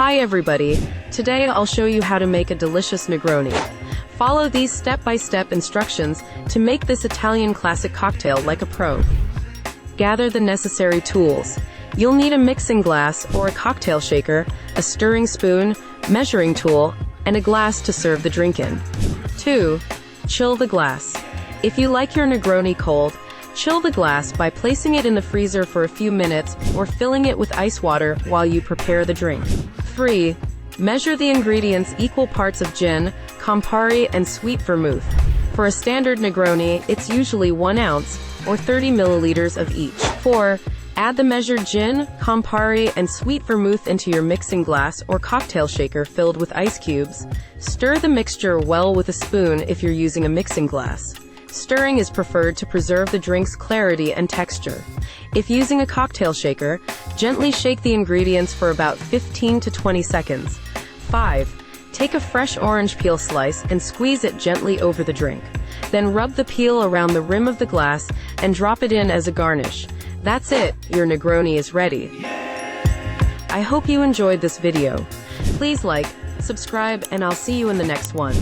Hi everybody, today I'll show you how to make a delicious Negroni. Follow these step-by-step instructions to make this Italian classic cocktail like a pro. Gather the necessary tools. You'll need a mixing glass or a cocktail shaker, a stirring spoon, measuring tool, and a glass to serve the drink in. 2. Chill the glass. If you like your Negroni cold, chill the glass by placing it in the freezer for a few minutes or filling it with ice water while you prepare the drink. 3. Measure the ingredients: equal parts of gin, Campari, and Sweet Vermouth. For a standard Negroni, it's usually 1 ounce, or 30 milliliters of each. 4. Add the measured gin, Campari, and Sweet Vermouth into your mixing glass or cocktail shaker filled with ice cubes. Stir the mixture well with a spoon if you're using a mixing glass. Stirring is preferred to preserve the drink's clarity and texture. If using a cocktail shaker, gently shake the ingredients for about 15 to 20 seconds. 5. Take a fresh orange peel slice and squeeze it gently over the drink. Then rub the peel around the rim of the glass and drop it in as a garnish. That's it, your Negroni is ready. I hope you enjoyed this video. Please like, subscribe, and I'll see you in the next one.